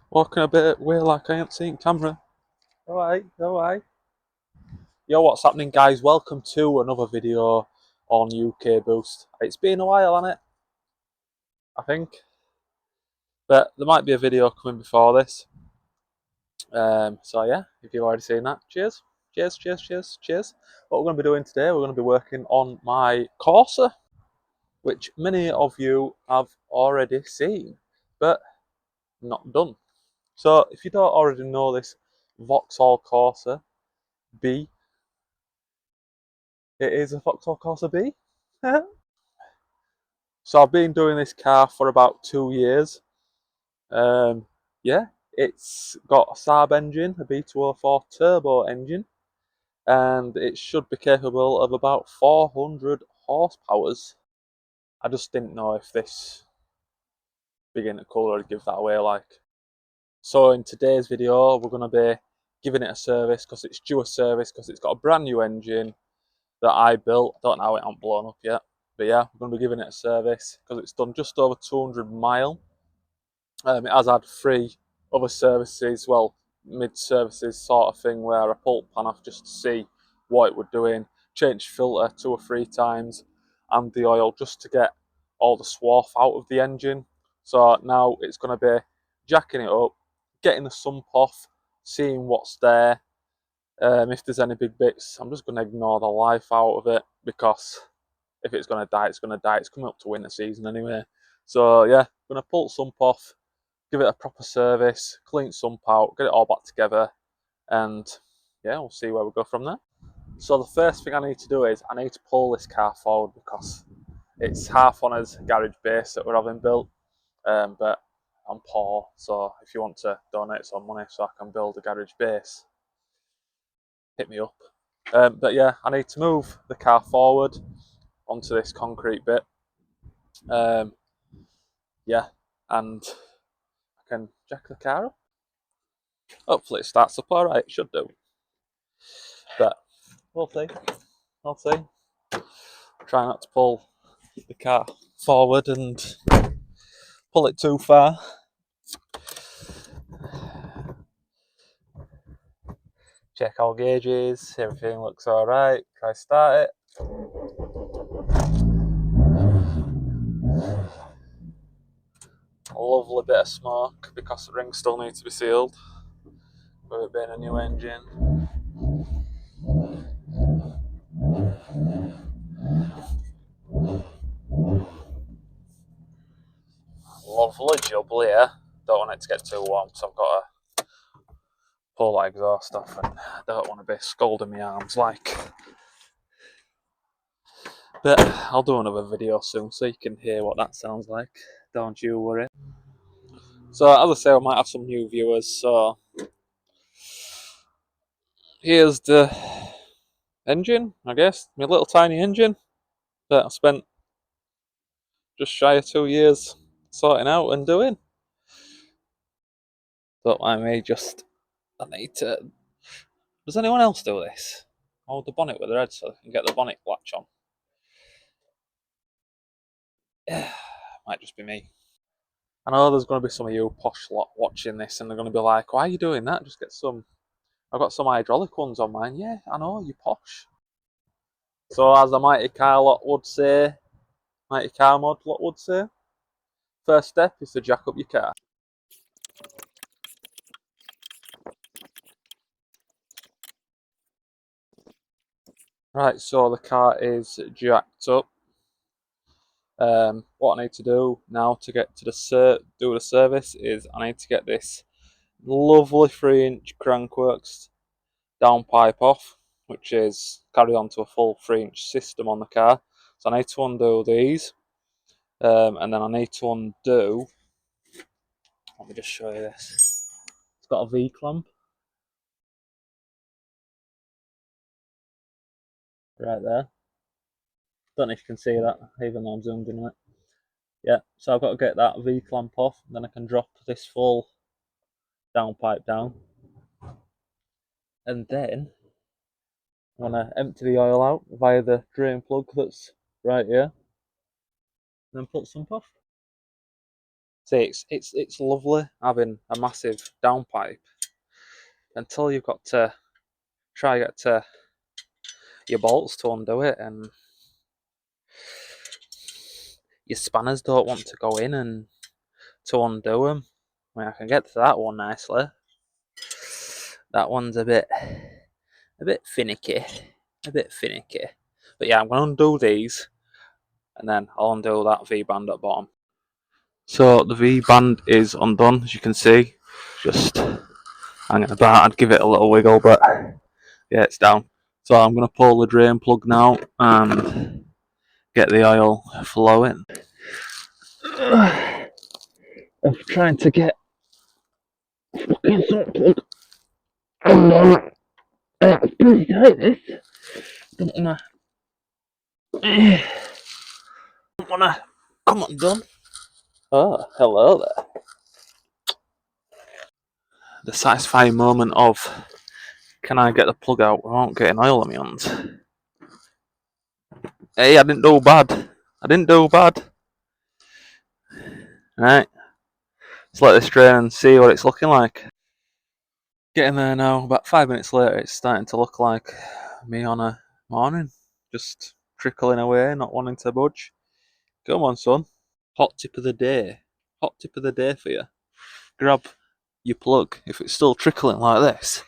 Walking a bit way like I ain't seen camera. Alright, alright. Yo, what's happening, guys? Welcome to another video on UK Boost. It's been a while, hasn't it? I think. But there might be a video coming before this. So yeah, if you've already seen that, cheers. Cheers, cheers, cheers, cheers. What we're going to be doing today, we're going to be working on my Corsa, which many of you have already seen, but not done. So if you don't already know this Vauxhall Corsa B, it is a Vauxhall Corsa B. So I've been doing this car for about 2 years. Yeah, it's got a saab engine, a B204 turbo engine, and it should be capable of about 400 horsepowers. I just didn't know if this beginner colour would give that away like. So in today's video, we're going to be giving it a service because it's due a service because it's got a brand new engine that I built. I don't know how it hasn't blown up yet. But yeah, we're going to be giving it a service because it's done just over 200 mile. It has had 3 other services, well, mid-services sort of thing, where I pulled pan off just to see what it was doing, changed filter 2 or 3 times, and the oil just to get all the swarf out of the engine. So now it's going to be jacking it up, getting the sump off, seeing what's there. If there's any big bits, I'm just going to ignore the life out of it because if it's going to die, it's going to die. It's coming up to winter season anyway. So yeah, I'm going to pull the sump off, give it a proper service, clean sump out, get it all back together, and yeah, we'll see where we go from there. So the first thing I need to do is I need to pull this car forward because it's half on his garage base that we're having built, but I'm poor, so if you want to donate some money so I can build a garage base, hit me up. But yeah, I need to move the car forward onto this concrete bit. Yeah, and I can jack the car up. Hopefully it starts up alright, it should do. But we'll see. I'll see. Try not to pull the car forward and pull it too far. Check all gauges, everything looks alright. Try start it. A lovely bit of smoke because the rings still need to be sealed with it being a new engine. Lovely jubbly here. Don't want it to get too warm so I've got to pull that exhaust off and I don't want to be scalding my arms like. But I'll do another video soon so you can hear what that sounds like. Don't you worry. So as I say, I might have some new viewers, so here's the engine, I guess, my little tiny engine that I spent just shy of 2 years sorting out and doing. Don't mind me, just, I need to, does anyone else do this? Hold the bonnet with their head so they can get the bonnet latch on. Might just be me. I know there's going to be some of you posh lot watching this and they're going to be like, why are you doing that? Just get some, I've got some hydraulic ones on mine. Yeah, I know, you posh. So as the mighty car lot would say, mighty car mod lot would say, first step is to jack up your car. Right, so the car is jacked up. What I need to do now to get to do the service is I need to get this lovely 3-inch crankworks downpipe off, which is carried on to a full 3-inch system on the car. So I need to undo these, and then I need to undo. Let me just show you this. It's got a V clamp right there. Don't know if you can see that, even though I'm zoomed in on it. Yeah, so I've got to get that V clamp off, and then I can drop this full downpipe down. And then I'm going to empty the oil out via the drain plug that's right here, and then put some off. See, it's lovely having a massive downpipe until you've got to try get to your bolts to undo it, and your spanners don't want to go in and to undo them. I mean, I can get to that one nicely. That one's a bit finicky, a bit finicky. But yeah, I'm going to undo these, and then I'll undo that V-band at bottom. So the V-band is undone, as you can see. Just hanging about. I'd give it a little wiggle, but yeah, it's down. So I'm going to pull the drain plug now and get the oil flowing. I'm trying to get fucking sump plug undone. It's pretty tight, this. Don't wanna. Don't wanna come undone. Oh, hello there. The satisfying moment of, can I get the plug out without getting oil on my hands? Hey, I didn't do bad. I didn't do bad. Right, let's let this drain and see what it's looking like. Getting there now, about 5 minutes later, it's starting to look like me on a morning. Just trickling away, not wanting to budge. Come on, son. Hot tip of the day. Hot tip of the day for you. Grab your plug if it's still trickling like this,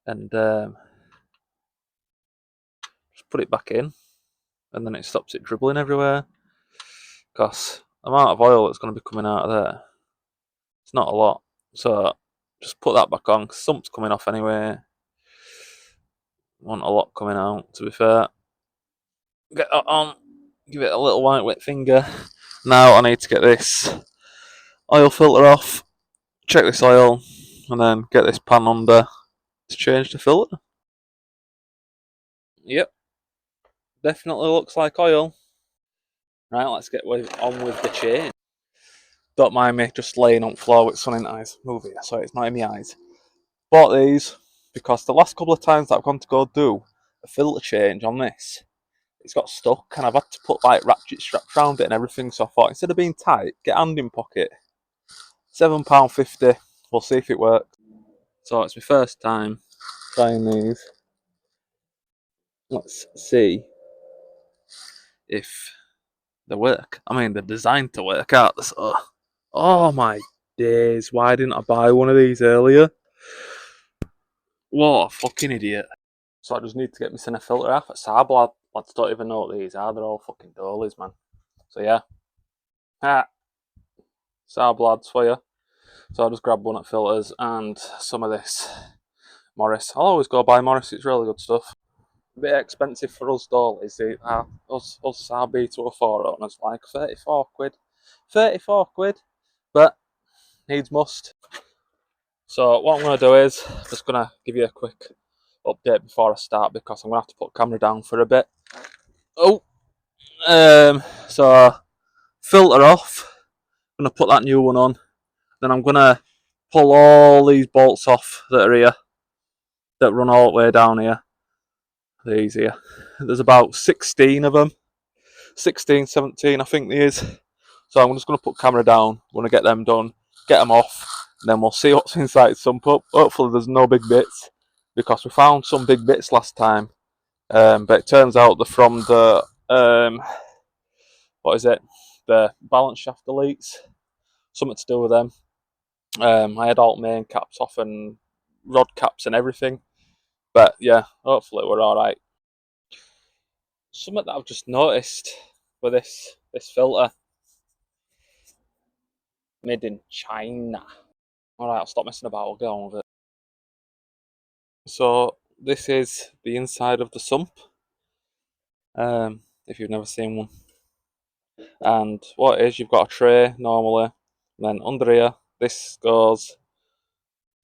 and just put it back in, and then it stops it dribbling everywhere. Because the amount of oil that's going to be coming out of there, it's not a lot. So just put that back on. 'Cause sump's coming off anyway. Want a lot coming out, to be fair. Get that on. Give it a little white wet finger. Now I need to get this oil filter off. Check this oil, and then get this pan under to change the filter. Yep, definitely looks like oil. Right, let's get on with the change. Don't mind me just laying on the floor with sun in eyes. Move it, sorry, it's not in my eyes. Bought these because the last couple of times that I've gone to go do a filter change on this, it's got stuck and I've had to put like ratchet straps around it and everything. So I thought, instead of being tight, get hand in pocket. £7.50. We'll see if it works. So it's my first time trying these. Let's see if they work. I mean, they're designed to work out. So, oh my days, why didn't I buy one of these earlier? What a fucking idiot. So I just need to get my cine filter off at saab. Lads don't even know what these are. They're all fucking dollies, man. So yeah. Saab lads for you. So I'll just grab one at filters and some of this Morris. I'll always go buy Morris, it's really good stuff. A bit expensive for us dollies. Us Saab B204 owners, like 34 quid. 34 quid. But needs must. So what I'm going to do is just going to give you a quick update before I start, because I'm going to have to put the camera down for a bit. Oh, so filter off. I'm going to put that new one on. Then I'm going to pull all these bolts off that are here, that run all the way down here. These here. There's about 16 of them. 16, 17 I think there is. So I'm just going to put the camera down. I'm going to get them done, get them off, and then we'll see what's inside sump up. Hopefully there's no big bits, because we found some big bits last time. But it turns out they're from the, what is it? The balance shaft deletes. Something to do with them. I had all main caps off and rod caps and everything. But yeah, hopefully we're alright. Something that I've just noticed with this filter. Made in China. Alright, I'll stop messing about, I'll get on with it. So this is the inside of the sump. If you've never seen one. And what it is, you've got a tray normally, and then under here, this goes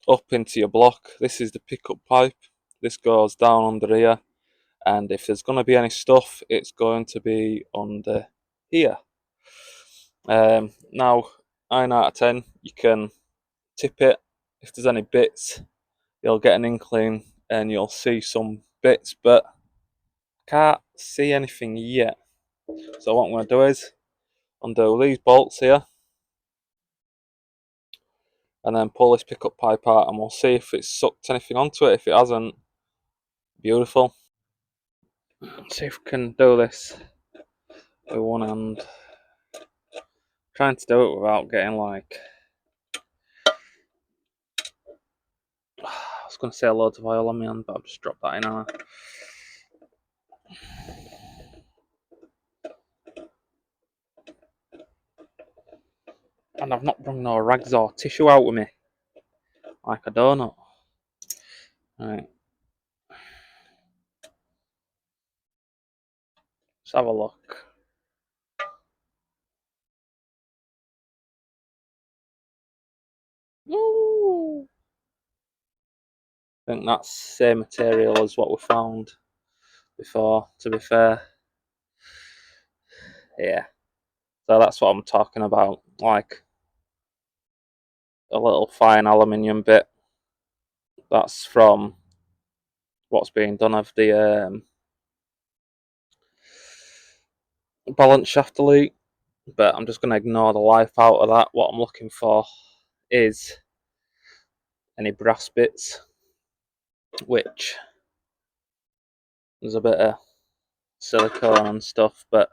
up into your block. This is the pickup pipe. This goes down under here, and if there's going to be any stuff, it's going to be under here. Now, 9 out of 10, you can tip it. If there's any bits, you'll get an inkling and you'll see some bits, but can't see anything yet. So what I'm going to do is undo these bolts here, and then pull this pickup pipe out, and we'll see if it's sucked anything onto it. If it hasn't, beautiful. Let's see if we can do this with one hand. Trying to do it without getting like, I was going to say loads of oil on my hand, but I've just dropped that in, haven't I? And I've not brought no rags or tissue out with me, like a donut. Right, let's have a look. Ooh. I think that's the same material as what we found before, to be fair. Yeah, so that's what I'm talking about, like a little fine aluminium bit. That's from what's being done of the balance shaft delete, but I'm just going to ignore the life out of that. What I'm looking for is any brass bits, which there's a bit of silicone and stuff, but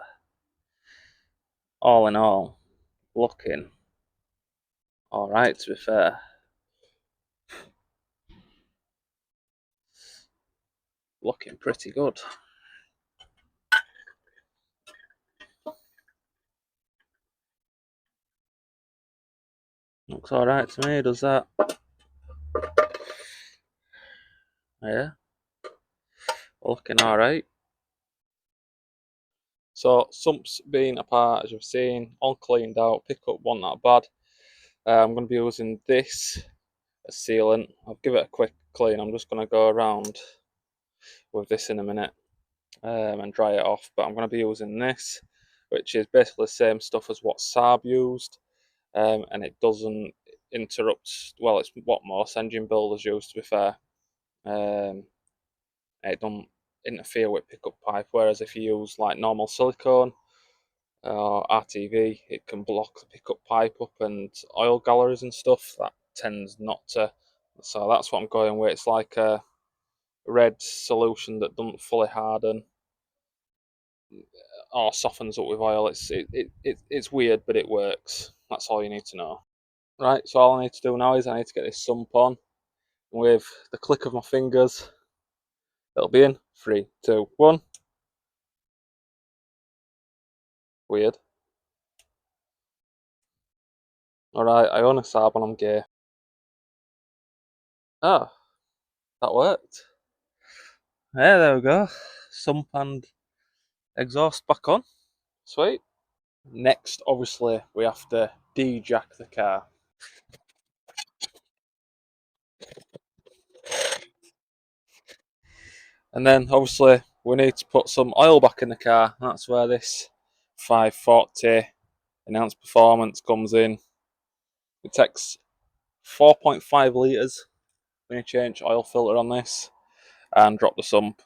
all in all, looking alright, to be fair. Looking pretty good. Looks alright to me, does that? Yeah, looking alright. So, sump's been apart, as you've seen, all cleaned out, pickup wasn't that bad. I'm going to be using this as sealant. I'll give it a quick clean. I'm just going to go around with this in a minute and dry it off, but I'm going to be using this, which is basically the same stuff as what Saab used, and it doesn't interrupt, well, it's what most engine builders use, to be fair. It don't interfere with pickup pipe, whereas if you use like normal silicone or RTV, it can block the pickup pipe up, and oil galleries and stuff that tends not to. So that's what I'm going with. It's like a red solution that doesn't fully harden or softens up with oil. It's weird, but it works. That's all you need to know. Right, so all I need to do now is I need to get this sump on. With the click of my fingers, it'll be in. 3, 2, 1. Weird. Alright, I own a Saab and I'm gay. Oh, that worked. Yeah, there we go. Sump and exhaust back on. Sweet. Next, obviously, we have to de-jack the car. And then, obviously, we need to put some oil back in the car. That's where this 540 enhanced performance comes in. It takes 4.5 litres when you change oil filter on this and drop the sump,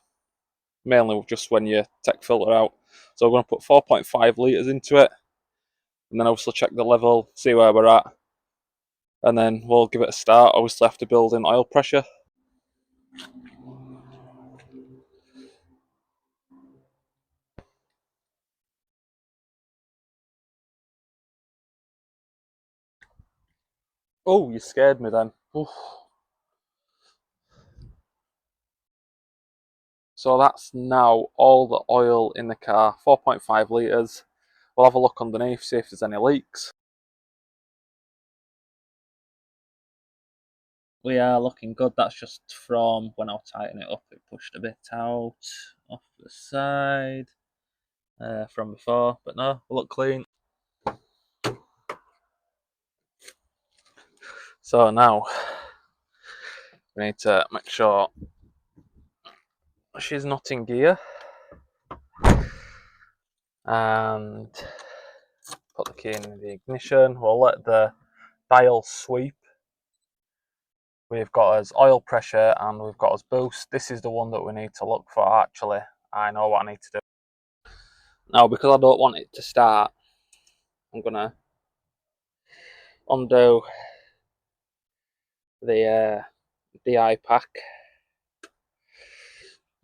mainly just when you take filter out. So we're going to put 4.5 litres into it, and then obviously check the level, see where we're at, and then we'll give it a start, obviously after building oil pressure. Oh, you scared me then. Oof. So that's now all the oil in the car, 4.5 litres. We'll have a look underneath, see if there's any leaks. We are looking good. That's just from when I'll tighten it up, it pushed a bit out off the side from before, but no, we look clean. So now we need to make sure she's not in gear and put the key in the ignition. We'll let the dial sweep. We've got us oil pressure and we've got us boost. This is the one that we need to look for. Actually, I know what I need to do. Now, because I don't want it to start, I'm going to undo the DI pack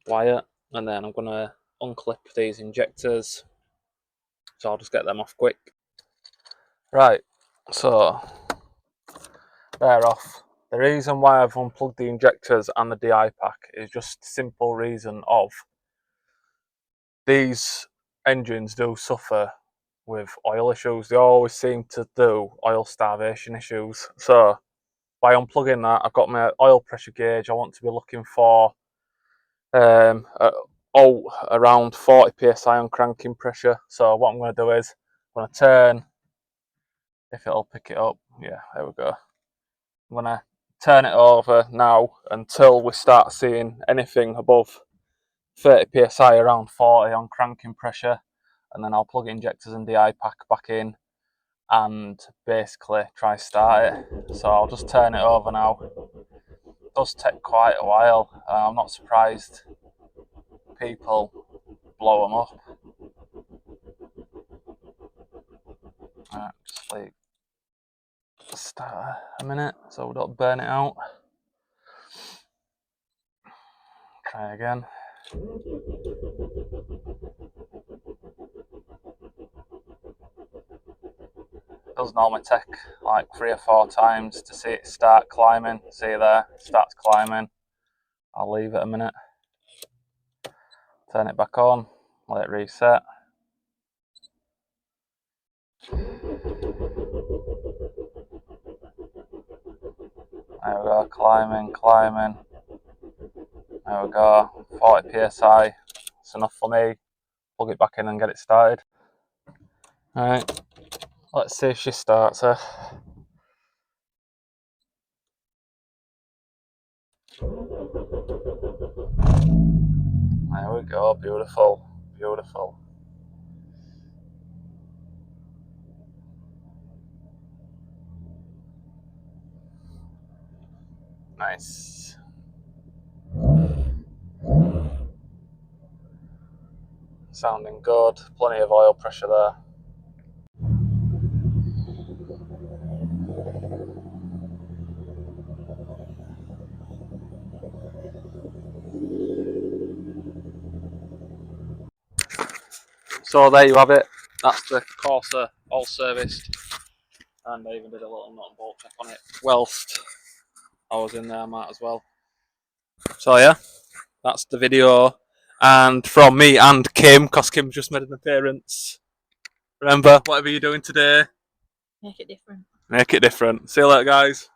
wire, and then I'm gonna unclip these injectors, so I'll just get them off quick. Right, so they're off. The reason why I've unplugged the injectors and the DI pack is just simple reason of these engines do suffer with oil issues. They always seem to do oil starvation issues. So by unplugging that, I've got my oil pressure gauge. I want to be looking for around 40 psi on cranking pressure. So what I'm going to do is I'm going to turn, if it'll pick it up. Yeah, there we go. I'm going to turn it over now until we start seeing anything above 30 psi, around 40 on cranking pressure, and then I'll plug injectors and DI pack back in and basically try start it. So I'll just turn it over now. It does take quite a while. I'm not surprised people blow them up. Just like start a minute so we don't burn it out. Try again. It does normally take like 3 or 4 times to see it start climbing. See there, it starts climbing. I'll leave it a minute. Turn it back on, let it reset. There we go, climbing. There we go, 40 psi. It's enough for me. Plug it back in and get it started. Alright, let's see if she starts her. There we go, beautiful, beautiful. Nice. Sounding good, plenty of oil pressure there. So there you have it. That's the Corsa all serviced, and I even did a little nut and bolt check on it whilst I was in there, Matt, as well. So yeah, that's the video, and from me and Kim, because Kim just made an appearance. Remember, whatever you're doing today, make it different. Make it different. See you later, guys.